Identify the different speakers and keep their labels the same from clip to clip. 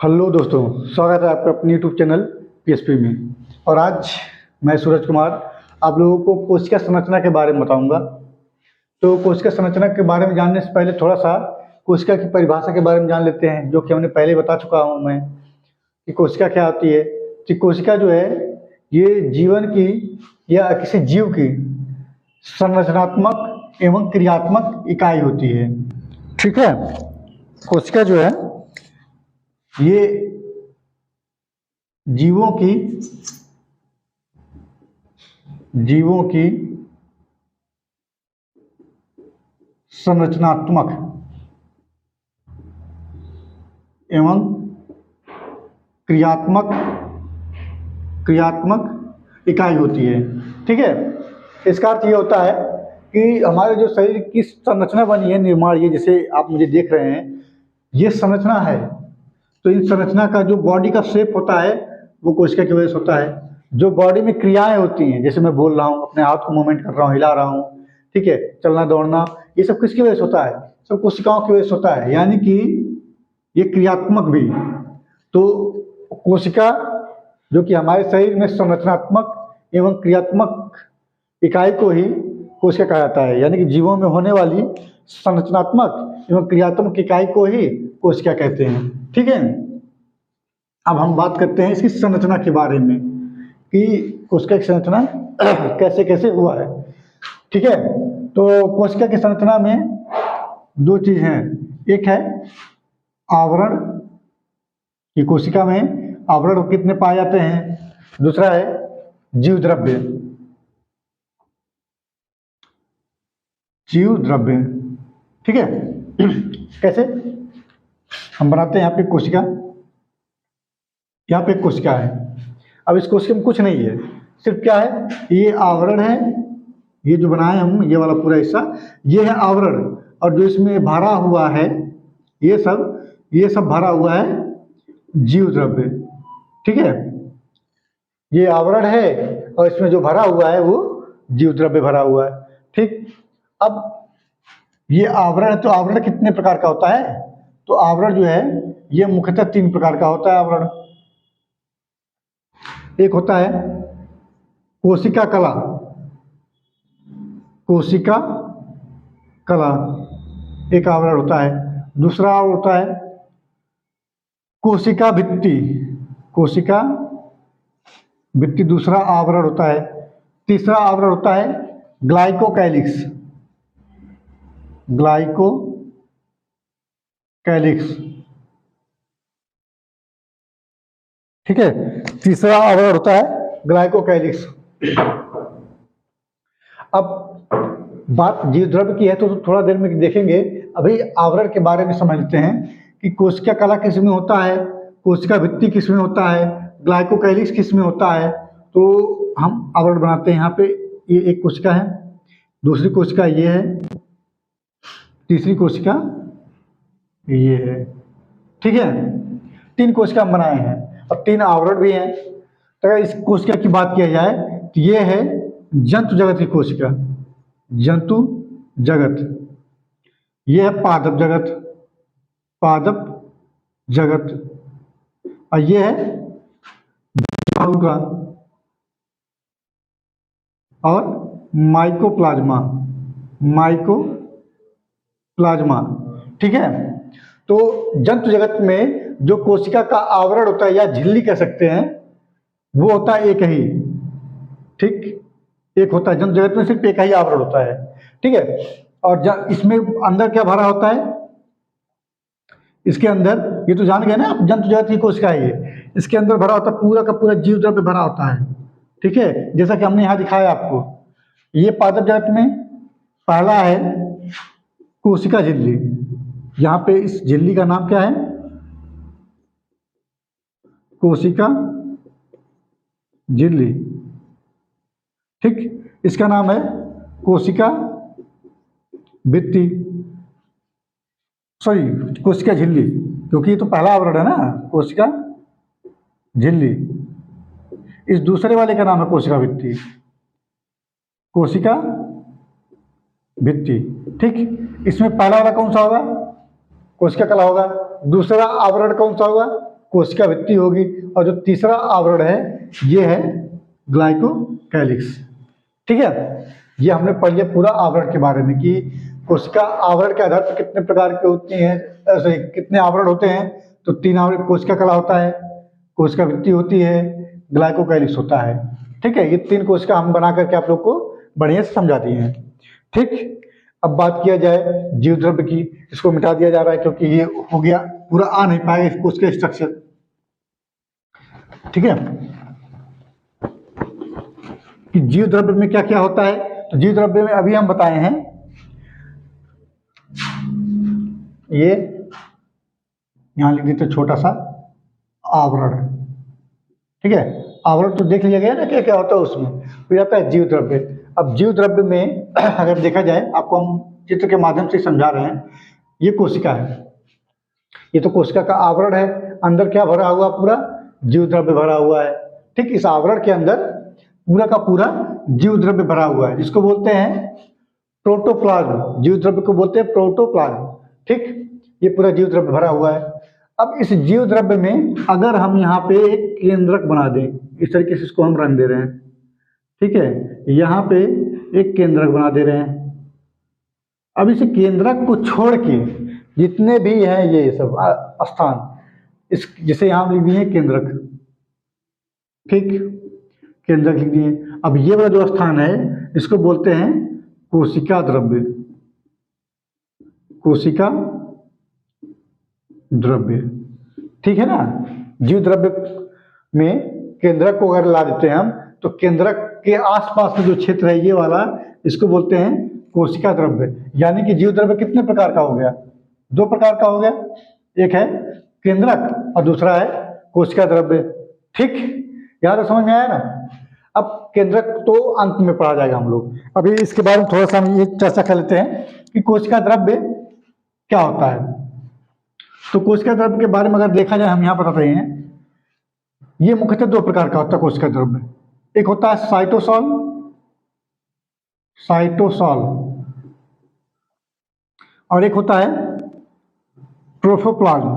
Speaker 1: Hello दोस्तों, स्वागत है आपका अपने यूट्यूब चैनल पीएसपी में। और आज मैं सूरज कुमार आप लोगों को कोशिका संरचना के बारे में बताऊंगा। तो कोशिका संरचना के बारे में जानने से पहले थोड़ा सा कोशिका की परिभाषा के बारे में जान लेते हैं, जो कि हमने पहले बता चुका हूं मैं कि कोशिका क्या होती है। कि कोशिका जो है ये जीवन की या किसी जीव की संरचनात्मक एवं क्रियात्मक इकाई होती है। ठीक है, कोशिका जो है ये जीवों की संरचनात्मक एवं क्रियात्मक इकाई होती है। ठीक है, इसका अर्थ ये होता है कि हमारे जो शरीर की संरचना बनी है, निर्माण, ये जैसे आप मुझे देख रहे हैं, ये संरचना है। तो इन संरचना का जो बॉडी का शेप होता है वो कोशिका की वजह से होता है। जो बॉडी में क्रियाएं होती हैं, जैसे मैं बोल रहा हूँ, अपने हाथ को मूवमेंट कर रहा हूँ, हिला रहा हूँ, ठीक है, चलना दौड़ना, ये सब किसकी वजह से होता है? सब कोशिकाओं की वजह से होता है, यानी कि ये क्रियात्मक भी। तो कोशिका जो कि हमारे शरीर में संरचनात्मक एवं क्रियात्मक इकाई को ही कोशिका कहा जाता है, यानी कि जीवों में होने वाली संरचनात्मक एवं क्रियात्मक इकाई को ही कोशिका कहते हैं। ठीक है, अब हम बात करते हैं इसकी संरचना के बारे में कि कोशिका की संरचना कैसे कैसे हुआ है। ठीक है, तो कोशिका की संरचना में दो चीज हैं। एक है आवरण, कि कोशिका में आवरण कितने पाए जाते हैं। दूसरा है जीव द्रव्य। ठीक है, कैसे हम बनाते हैं। यहाँ पे कोशिका, यहाँ पे कोशिका है। अब इस कोशिका में कुछ नहीं है, सिर्फ क्या है, ये आवरण है, ये जो बनाए हम, ये वाला पूरा हिस्सा, ये है आवरण। और जो इसमें भरा हुआ है, ये सब भरा हुआ है जीव द्रव्य। ठीक है, ये आवरण है और इसमें जो भरा हुआ है वो जीव द्रव्य भरा हुआ है। ठीक, अब ये आवरण है, तो आवरण कितने प्रकार का होता है? तो आवरण जो है ये मुख्यतः 3 प्रकार का होता है आवरण। एक होता है कोशिका कला, एक आवरण होता है। दूसरा होता है कोशिका भित्ति, दूसरा आवरण होता है। तीसरा आवरण होता है ग्लाइकोकैलिक्स। ठीक है, तीसरा आवरण होता है ग्लाइकोकैलिक्स। अब बात जीव द्रव्य की है तो थोड़ा देर में देखेंगे। अभी आवरण के बारे में समझ लेते हैं कि कोशिका कला किस में होता है, कोशिका भित्ति किस में होता है, ग्लाइकोकैलिक्स किस में होता है। तो हम आवरण बनाते हैं। यहाँ पे ये एक कोशिका है, दूसरी कोशिका ये है, तीसरी कोशिका ये है। ठीक है, 3 कोशिका हम बनाए हैं और 3 आवरण भी हैं। तो अगर इस कोशिका की बात किया जाए तो ये है जंतु जगत की कोशिका, जंतु जगत। ये है पादप जगत, और ये है जीवाणु का और माइकोप्लाज्मा। ठीक है, तो जंतु जगत में जो कोशिका का आवरण होता है या झिल्ली कह सकते हैं, वो होता है एक ही। ठीक, एक होता है जंतु जगत में, सिर्फ एक ही आवरण होता है। ठीक है, और इसमें अंदर क्या भरा होता है, इसके अंदर, ये तो जान गए ना आप, जंतु जगत की कोशिका है ये, इसके अंदर भरा होता है पूरा का पूरा जीव द्रव्य भरा होता है। ठीक है, जैसा कि हमने यहाँ दिखाया आपको। ये पादप जगत में पहला है कोशिका झिल्ली। यहाँ पे इस झिल्ली का नाम क्या है? कोशिका झिल्ली। ठीक, इसका नाम है कोशिका भित्ति, कोशिका झिल्ली, क्योंकि ये तो पहला आवरण है ना, कोशिका झिल्ली। इस दूसरे वाले का नाम है कोशिका भित्ति, ठीक, इसमें पहला वाला कौन सा होगा? कोशिका कला होगा। दूसरा आवरण कौन सा होगा? कोशिका भित्ति होगी, और जो तीसरा आवरण है ये है ग्लाइकोकैलिक्स। ठीक है, ये हमने पढ़ लिया पूरा आवरण के बारे में कि कोशिका आवरण के आधार पर कितने प्रकार के होती हैं, ऐसे कितने आवरण होते हैं। तो 3 आवरण कोशिका कला होता है, कोशिका भित्ति होती है, ग्लाइकोकैलिक्स होता है। ठीक है, ये 3 कोशिका हम बना करके आप लोग को बढ़िया से समझा दिए हैं। ठीक, अब बात किया जाए जीव द्रव्य की। इसको मिटा दिया जा रहा है क्योंकि ये हो गया, पूरा आ नहीं पाएगा इस कोशिका स्ट्रक्चर। ठीक है, कि जीव द्रव्य में क्या क्या होता है। तो जीव द्रव्य में अभी हम बताए हैं, ये यहां लिख देते छोटा सा आवरण। ठीक है, आवरण तो देख लिया गया ना क्या क्या होता है उसमें। फिर आता है जीव द्रव्य। अब जीव द्रव्य में अगर देखा जाए, आपको हम चित्र के माध्यम से समझा रहे हैं। ये कोशिका है, ये तो कोशिका का आवरण है, अंदर क्या भरा हुआ, पूरा जीव द्रव्य भरा हुआ है। ठीक, इस आवरण के अंदर पूरा का पूरा जीव द्रव्य भरा हुआ है, जिसको बोलते हैं प्रोटोप्लाज्म। जीव द्रव्य को बोलते हैं प्रोटोप्लाज्म। ठीक, ये पूरा जीव द्रव्य भरा हुआ है। अब इस जीव द्रव्य में अगर हम यहाँ पे एक केंद्रक बना दें, इस तरीके से इसको हम रंग दे रहे हैं। ठीक है, यहाँ पे एक केंद्रक बना दे रहे हैं। अब इस केंद्रक को छोड़ के जितने भी हैं ये सब स्थान, इस जिसे यहाँ लिख दिए केंद्रक। ठीक, केंद्रक लिख दिए। अब ये वाला जो स्थान है इसको बोलते हैं कोशिका द्रव्य। कोशिका द्रव्य, ठीक है ना। जीव द्रव्य में केंद्रक को अगर ला देते हैं हम, तो केंद्रक के आसपास में जो क्षेत्र है ये वाला, इसको बोलते हैं कोशिका द्रव्य। यानी कि जीव द्रव्य कितने प्रकार का हो गया, 2 प्रकार का हो गया। एक है केंद्रक और दूसरा है कोशिका द्रव्य। ठीक, यहाँ तक समझ में आया ना। अब केंद्रक तो अंत में पढ़ा जाएगा हम लोग, अभी इसके बारे में थोड़ा सा हम ये चर्चा कर लेते हैं कि कोशिका द्रव्य क्या होता है। तो कोशिका द्रव्य के बारे में अगर देखा जाए, हम यहाँ बता रहे हैं, ये मुख्यतः 2 प्रकार का होता है कोशिका द्रव्य। एक होता है साइटोसॉल, साइटोसॉल, और एक होता है ट्रोफोप्लाज्म,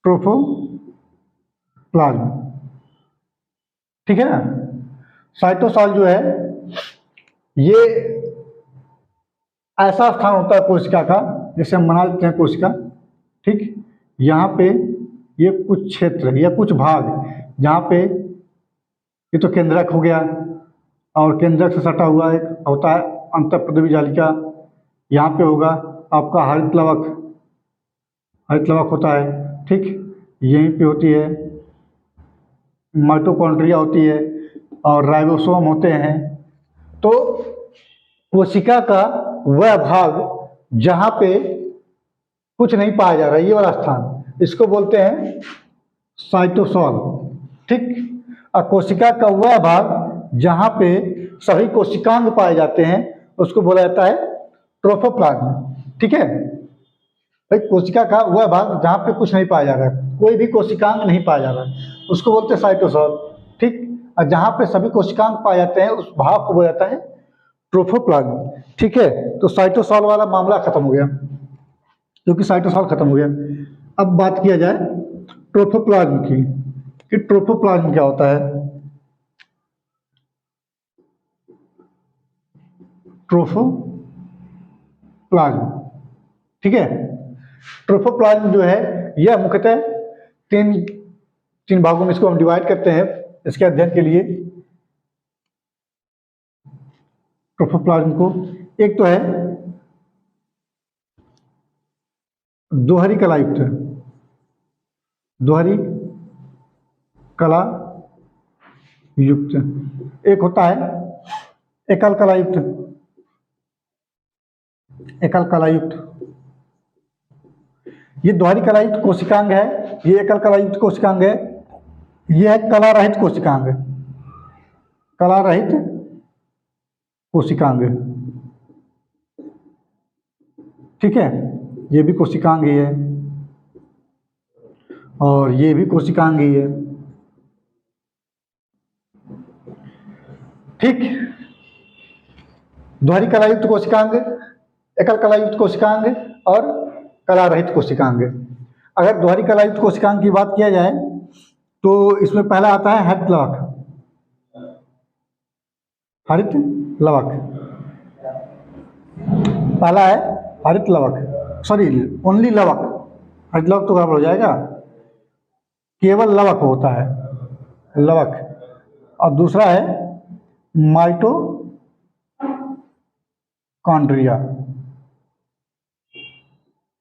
Speaker 1: ट्रोफोप्लाज्म। ठीक है ना। साइटोसॉल जो है ये ऐसा स्थान होता है कोशिका का, जैसे हम बना लेते हैं कोशिका। ठीक, यहाँ पे ये कुछ क्षेत्र या कुछ भाग, जहाँ पे ये तो केंद्रक हो गया, और केंद्रक से सटा हुआ एक होता है अंतःप्रद्रवी जालिका। यहाँ पे होगा आपका हरित लवक, हरित लवक होता है। ठीक, यहीं पे होती है माइटोकॉन्ड्रिया होती है, और राइबोसोम होते हैं। तो कोशिका का वह भाग जहाँ पे कुछ नहीं पाया जा रहा है, ये वाला स्थान, इसको बोलते हैं साइटोसॉल। ठीक, और कोशिका का वह भाग जहाँ पे सभी कोशिकांग पाए जाते हैं, उसको बोला जाता है ट्रोफोप्लाज्म। ठीक है, भाई कोशिका का वह भाग जहाँ पे कुछ नहीं पाया जा रहा है, कोई भी कोशिकांग नहीं पाया जा रहा है, उसको बोलते हैं साइटोसॉल। ठीक, और जहाँ पे सभी कोशिकांग पाए जाते हैं, उस भाग को बोला जाता है ट्रोफोप्लाज्म। ठीक है, तो साइटोसॉल वाला मामला खत्म हो गया, क्योंकि साइटोसॉल खत्म हो गया। अब बात किया जाए ट्रोफोप्लाज्म की, कि ट्रोफोप्लाज्म क्या होता है। ट्रोफोप्लाज्म, ठीक है, ट्रोफोप्लाज्म जो है यह मुख्यतः तीन भागों में इसको हम डिवाइड करते हैं इसके अध्ययन के लिए। ट्रोफोप्लाज्म को एक तो है दोहरी कलायुक्त, दोहरी कला युक्त, एक होता है एकल कलायुक्त, एकल कलायुक्त। ये दोहरी कलायुक्त कोशिकांग है, ये एकल कलायुक्त कोशिकांग है, ये है कला रहित कोशिकांग, कला रहित कोशिकांग। ठीक है, ये भी कोशिकांग ही है और ये भी कोशिकांग ही है। ठीक, दोहरी कलायुक्त कोशिकांग, एकल कलायुक्त कोशिकांग और कला रहित कोशिकांग। अगर दोहरी कलायुक्त कोशिकांग की बात किया जाए तो इसमें पहला आता है हरित लवक। हरित लवक पहला है, हरित लवक, सॉरी ओनली लवक, हरित लवक तो गड़बड़ हो जाएगा, केवल लवक होता है, लवक। और दूसरा है माइटोकॉन्ड्रिया,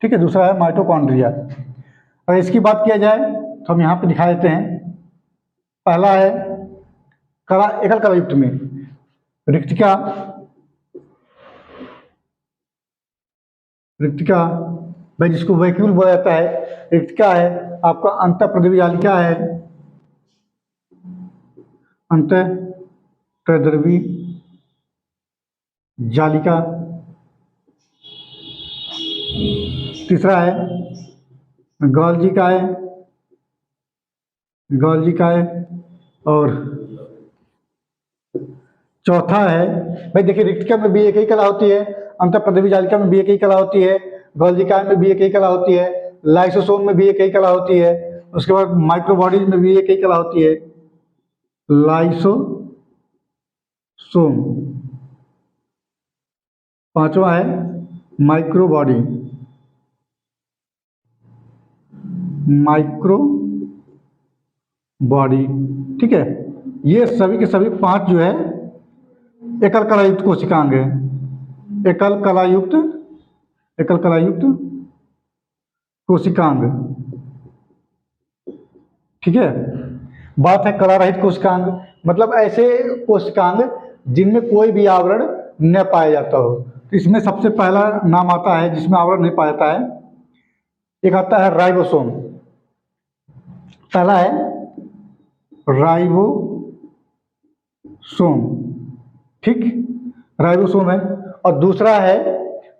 Speaker 1: ठीक है, दूसरा है माइटोकॉन्ड्रिया। अगर इसकी बात किया जाए तो हम यहाँ पे दिखा देते हैं। पहला है कला, एकल कला युक्त में रिक्तिका, रिक्तिका भाई जिसको वैक्यूल बोला जाता है, रिक्तिका है, आपका अंतःप्रद्रवी जालिका है, अंतःप्रद्रवी जालिका। तीसरा है गोल्जी का है, गोल्जी का है। और चौथा है भाई देखिए, रिक्तिका में भी एक ही कला होती है, अंतःप्रद्रवी जालिका में भी एक ही कला होती है, गोल्जिका में भी एक ही कला होती है, लाइसोसोम में भी एक ही कला होती है, उसके बाद माइक्रोबॉडीज में भी एक ही कला होती है, लाइसोसोम। पांचवा है माइक्रोबॉडी, माइक्रोबॉडी, ठीक है। ये सभी के सभी पांच जो है एकल कलायुक्त कोशिकांग है, एकल कलायुक्त, एकल कलायुक्त कोशिकांग, ठीक है। बात है कला रहित कोशिकांग, मतलब ऐसे कोशिकांग जिनमें कोई भी आवरण न पाया जाता हो। तो इसमें सबसे पहला नाम आता है जिसमें आवरण नहीं पाया जाता है, एक आता है राइबोसोम। पहला है राइबोसोम, ठीक, राइबोसोम है। और दूसरा है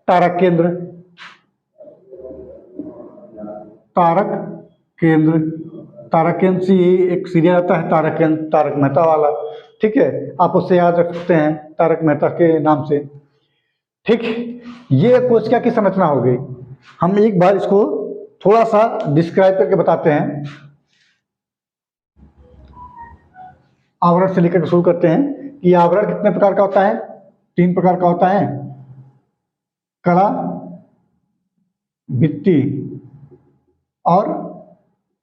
Speaker 1: तारक केंद्र, तारक केंद्र, तारक केंद्र से एक सीरियल आता है तारक केंद्र, तारक मेहता वाला, ठीक है, आप उससे याद रख सकते हैं तारक मेहता के नाम से, ठीक। ये कोशिका की संरचना हो गई। हम एक बार इसको थोड़ा सा डिस्क्राइब करके बताते हैं। आवरण से लेकर शुरू करते हैं कि आवरण कितने प्रकार का होता है, 3 प्रकार का होता है, कला, भित्ति और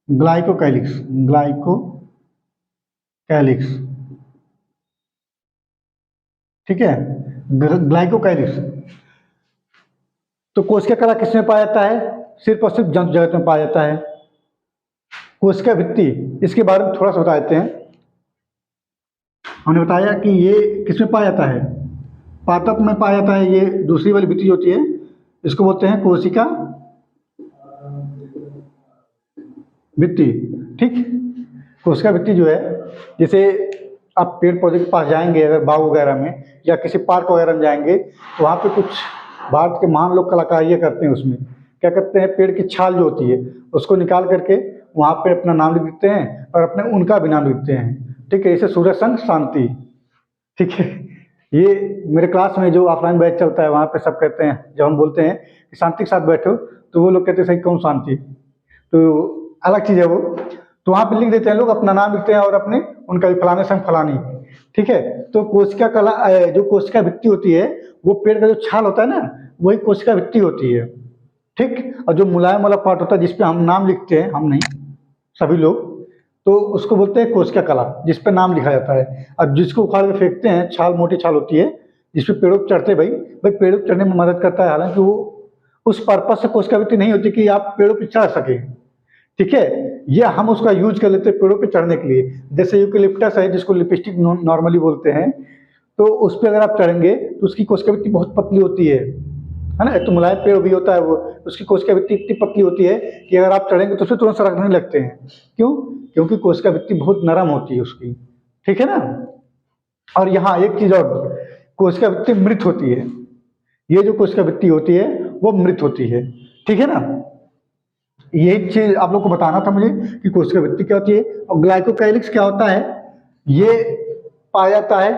Speaker 1: ग्लाइकोकैलिक्स, ग्लाइकोकैलिक्स, ठीक है, ग्लाइकोकैलिक्स। तो कोशिका कला किसमें पाया जाता है, सिर्फ और सिर्फ जंतु जगत में पाया जाता है। कोशिका भित्ति, इसके बारे में थोड़ा सा बता देते हैं। हमने बताया कि ये किसमें पाया जाता है, पादप में पाया जाता है। ये दूसरी वाली भित्ति होती है, इसको बोलते हैं कोशिका भित्ति, ठीक। कोशिका भित्ति जो है, जैसे आप पेड़ पौधे के पास जाएंगे अगर बाग वगैरह में या किसी पार्क वगैरह में जाएंगे तो वहाँ पे कुछ भारत के महान लोग कलाकारियाँ करते हैं। उसमें क्या करते हैं, पेड़ की छाल जो होती है उसको निकाल करके वहाँ पे अपना नाम लिख देते हैं और अपने उनका भी नाम लिखते हैं, ठीक है। जैसे सूर्य संघ शांति, ठीक है। ये मेरे क्लास में जो ऑफलाइन बैच चलता है वहाँ पे सब कहते हैं, जब हम बोलते हैं कि शांति के साथ बैठो तो वो लोग कहते हैं सही कौन शांति, तो अलग चीज़ है वो। तो वहाँ पे लिख देते हैं लोग, अपना नाम लिखते हैं और अपने उनका भी फलाने संग फलानी, ठीक है। तो कोशिका कला, जो कोशिका भित्ति होती है वो पेड़ का जो छाल होता है ना, वही कोशिका भित्ति होती है, ठीक। और जो मुलायम वाला पार्ट होता है जिसपे हम नाम लिखते हैं, हम नहीं सभी लोग, तो उसको बोलते हैं कोशिका कला, जिस पे नाम लिखा जाता है। अब जिसको उखाड़ के फेंकते हैं, छाल मोटी छाल होती है जिसपे पेड़ों पर चढ़ते, भाई पेड़ों पर चढ़ने में मदद करता है, हालांकि वो उस पर्पज से कोशिका भित्ति नहीं होती कि आप पेड़ों पर चढ़ सके, ठीक है। ये हम उसका यूज कर लेते हैं पेड़ों पे चढ़ने के लिए। जैसे यूकेलिप्टस है जिसको लिपस्टिक नॉर्मली बोलते हैं, तो उस पर अगर आप चढ़ेंगे तो उसकी कोशिका भित्ति बहुत पतली होती है ना। एक तो मुलायम पेड़ भी होता है वो, उसकी कोशिका भित्ति इतनी पतली होती है कि अगर आप चढ़ेंगे तो उसमें तुरंत सरकने लगते हैं। क्यों? क्योंकि कोशिका भित्ति बहुत नरम होती है उसकी, ठीक है ना। और यहाँ एक चीज और, कोशिका भित्ति मृत होती है। ये जो कोशिका भित्ति होती है वो मृत होती है, ठीक है ना। यही चीज आप लोग को बताना था मुझे कि कोशिका भित्ति क्या होती है। और ग्लाइकोकैलिक्स क्या होता है, ये पाया जाता है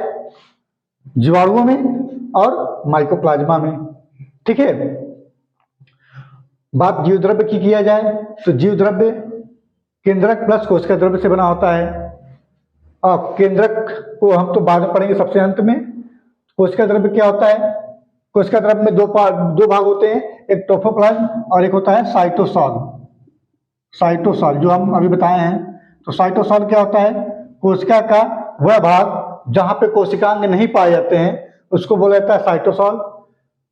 Speaker 1: जीवाणुओं में और माइकोप्लाज्मा में, ठीक है। ग्लाइकोकैलिक्स क्या होता है, ये पाया जाता है जीवाणुओं में और माइकोप्लाज्मा में, ठीक है। जीवाणुओं में और माइकोप्लाज्मा में, ठीक है। ग्लाइकोकैलिक्स क्या होता है, ये पाया जाता है जीवाणुओं में और माइकोप्लाज्मा में, ठीक है। ठीक है, बात जीव द्रव्य की किया जाए तो जीव द्रव्य केंद्रक प्लस कोशिका द्रव्य से बना होता है। और केंद्रक को हम तो बाद में पढ़ेंगे सबसे अंत में। कोशिका द्रव्य क्या होता है? कोशिका द्रव्य में दो भाग होते हैं, एक ट्रोफोप्लाज्म और एक होता है साइटोसॉल। साइटोसॉल जो हम अभी बताए हैं। तो साइटोसॉल क्या होता है? कोशिका का वह भाग जहाँ पे कोशिकांग नहीं पाए जाते हैं उसको बोला जाता है साइटोसॉल।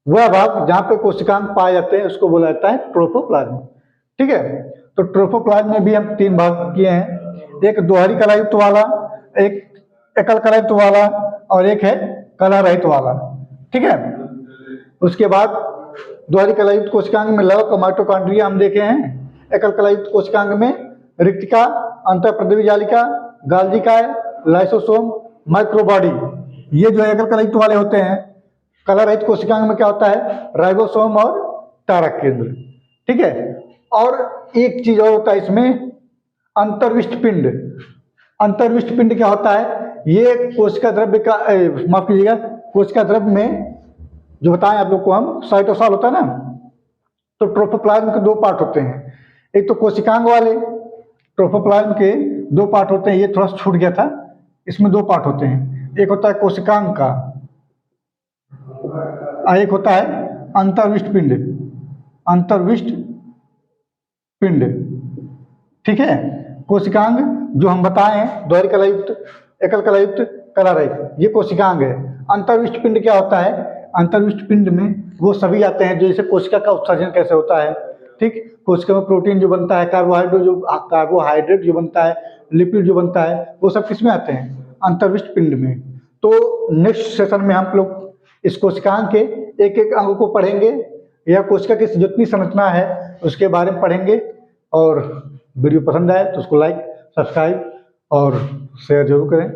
Speaker 1: वह भाग जहाँ पे कोशिकांग पाए जाते हैं उसको बोला जाता है ट्रोफोप्लाज्म। ठीक है, तो ट्रोफोप्लाज्म में भी हम 3 भाग किए हैं, एक दोहरी कलायुक्त वाला, एक एकल कलायुक्त वाला और एक है कला रहित वाला। ठीक है, उसके बाद दोहरी कलायुक्त कोशिकांग में लवक और माइटोकॉन्ड्रिया हम देखे हैं। एकल कलायुक्त कोशिकांग में रिक्तिका, अंतःप्रद्रवी जालिका, गाल्जिकाय, लाइसोसोम, माइक्रोबॉडी, ये जो एकल कलायुक्त वाले होते हैं। कला रहित कोशिकांग में क्या होता है? राइबोसोम और तारक केंद्र। ठीक है, और एक चीज और होता है इसमें, अंतर्विष्ट पिंड। अंतर्विष्ट पिंड क्या होता है? ये कोशिका द्रव्य का माफ कीजिएगा, कोशिका द्रव्य में जो बताएं आप लोग को हम, साइटोसॉल होता है ना, तो ट्रोफोप्लाज्म के 2 पार्ट होते हैं। एक तो कोशिकांग वाले ट्रोफोप्लाज्म के 2 पार्ट होते हैं, ये थोड़ा सा छूट गया था, इसमें 2 पार्ट होते हैं। एक होता है कोशिकांग का और एक होता है अंतर्विष्ट पिंड। अंतर्विष्ट पिंड, ठीक है। कोशिकांग जो हम बताए हैं, दोहरी कलायुक्त, एकल कलायुक्त, कला रहित, ये कोशिकांग है। अंतर्विष्ट पिंड क्या होता है? अंतर्विष्ट पिंड में वो सभी आते हैं जैसे कोशिका का उत्सर्जन कैसे होता है, ठीक, कोशिका में प्रोटीन जो बनता है, कार्बोहाइड्रेट जो बनता है, लिपिड जो बनता है, वो सब किस में आते हैं? अंतर्विष्ट पिंड में। तो नेक्स्ट सेशन में हम लोग इस कोशिकांग के एक एक अंग को पढ़ेंगे, या कोशिका की जितनी संरचना है उसके बारे में पढ़ेंगे। और वीडियो पसंद आए तो उसको लाइक, सब्सक्राइब और शेयर जरूर करें।